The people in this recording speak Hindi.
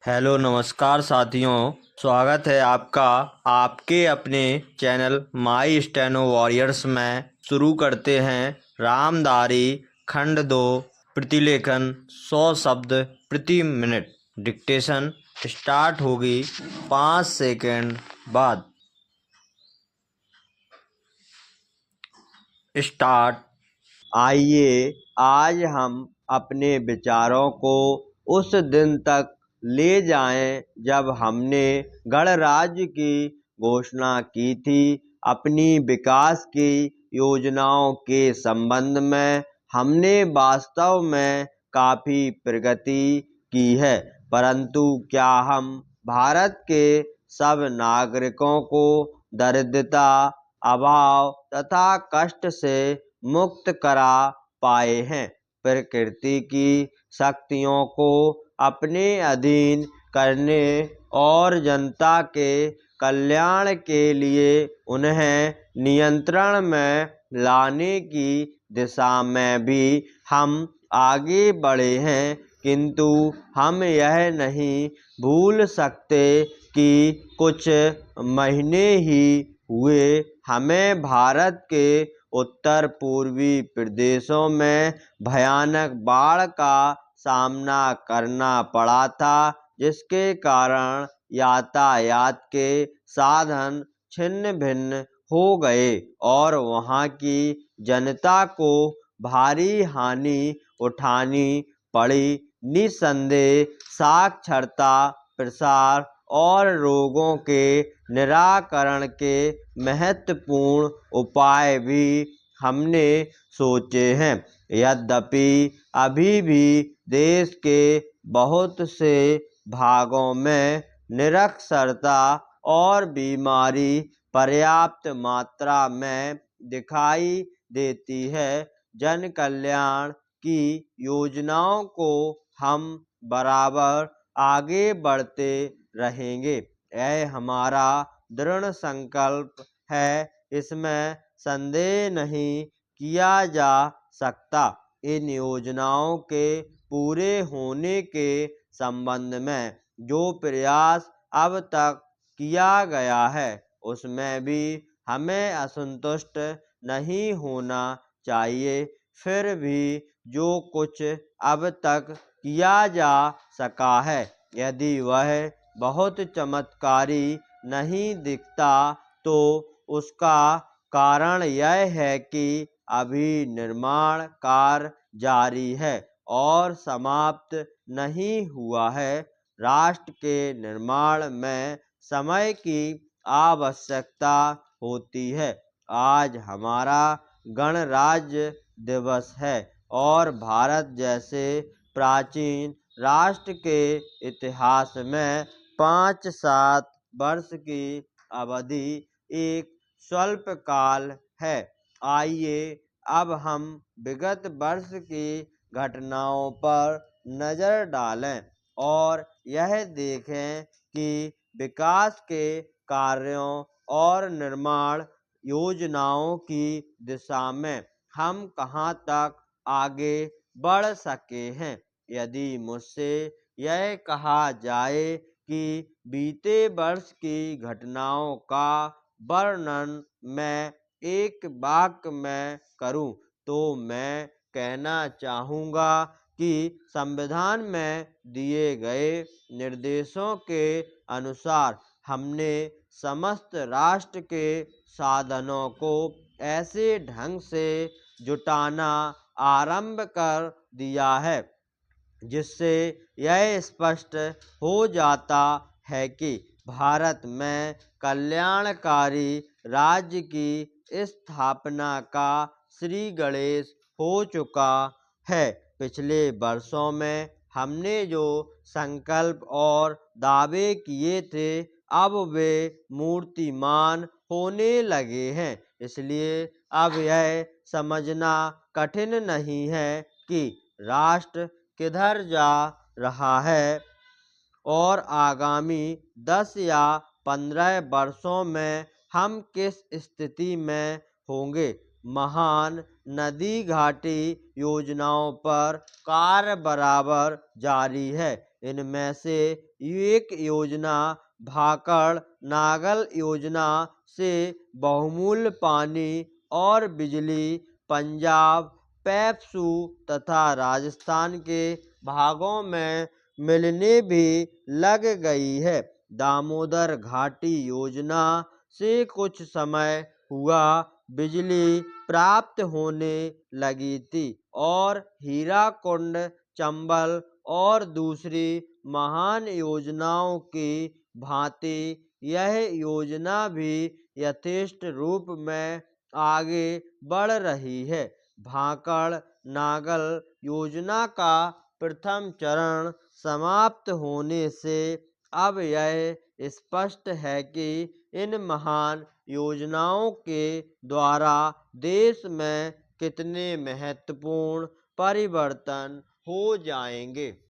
हेलो नमस्कार साथियों। स्वागत है आपका आपके अपने चैनल माई स्टेनो वॉरियर्स में। शुरू करते हैं रामधारी खंड 2 प्रतिलेखन 100 शब्द प्रति मिनट। डिक्टेशन स्टार्ट होगी 5 सेकंड बाद। स्टार्ट। आइए आज हम अपने विचारों को उस दिन तक ले जाएं जब हमने गणराज्य की घोषणा की थी। अपनी विकास की योजनाओं के संबंध में हमने वास्तव में काफी प्रगति की है, परंतु क्या हम भारत के सब नागरिकों को दरिद्रता, अभाव तथा कष्ट से मुक्त करा पाए हैं? प्रकृति की शक्तियों को अपने अधीन करने और जनता के कल्याण के लिए उन्हें नियंत्रण में लाने की दिशा में भी हम आगे बढ़े हैं, किंतु हम यह नहीं भूल सकते कि कुछ महीने ही हुए हमें भारत के उत्तर पूर्वी प्रदेशों में भयानक बाढ़ का सामना करना पड़ा था, जिसके कारण यातायात के साधन छिन्न भिन्न हो गए और वहां की जनता को भारी हानि उठानी पड़ी। निसंदेह साक्षरता प्रसार और रोगों के निराकरण के महत्वपूर्ण उपाय भी हमने सोचे हैं। यद्यपि अभी भी देश के बहुत से भागों में निरक्षरता और बीमारी पर्याप्त मात्रा में दिखाई देती है। जन कल्याण की योजनाओं को हम बराबर आगे बढ़ते रहेंगे, यह हमारा दृढ़ संकल्प है, इसमें संदेह नहीं किया जा सकता। इन योजनाओं के पूरे होने के संबंध में जो प्रयास अब तक किया गया है, उसमें भी हमें असंतुष्ट नहीं होना चाहिए। फिर भी जो कुछ अब तक किया जा सका है, यदि वह बहुत चमत्कारी नहीं दिखता, तो उसका कारण यह है कि अभी निर्माण कार्य जारी है और समाप्त नहीं हुआ है। राष्ट्र के निर्माण में समय की आवश्यकता होती है। आज हमारा गणराज्य दिवस है और भारत जैसे प्राचीन राष्ट्र के इतिहास में 5-7 वर्ष की अवधि एक स्वल्प काल है। आइए अब हम विगत वर्ष की घटनाओं पर नजर डालें और यह देखें कि विकास के कार्यों और निर्माण योजनाओं की दिशा में हम कहां तक आगे बढ़ सके हैं। यदि मुझसे यह कहा जाए कि बीते वर्ष की घटनाओं का वर्णन मैं एक वाक्य में करूं, तो मैं कहना चाहूँगा कि संविधान में दिए गए निर्देशों के अनुसार हमने समस्त राष्ट्र के साधनों को ऐसे ढंग से जुटाना आरंभ कर दिया है, जिससे यह स्पष्ट हो जाता है कि भारत में कल्याणकारी राज्य की स्थापना का श्री गणेश हो चुका है। पिछले वर्षों में हमने जो संकल्प और दावे किए थे, अब वे मूर्तिमान होने लगे हैं। इसलिए अब यह समझना कठिन नहीं है कि राष्ट्र किधर जा रहा है और आगामी 10 या 15 वर्षों में हम किस स्थिति में होंगे। महान नदी घाटी योजनाओं पर कार्य बराबर जारी है। इनमें से एक योजना भाकड़ नागल योजना से बहुमूल्य पानी और बिजली पंजाब, पेप्सू तथा राजस्थान के भागों में मिलने भी लग गई है। दामोदर घाटी योजना से कुछ समय हुआ बिजली प्राप्त होने लगी थी और हीराकुंड, चंबल और दूसरी महान योजनाओं की भांति यह योजना भी यथेष्ट रूप में आगे बढ़ रही है। भाकड़ नागल योजना का प्रथम चरण समाप्त होने से अब यह स्पष्ट है कि इन महान योजनाओं के द्वारा देश में कितने महत्वपूर्ण परिवर्तन हो जाएंगे।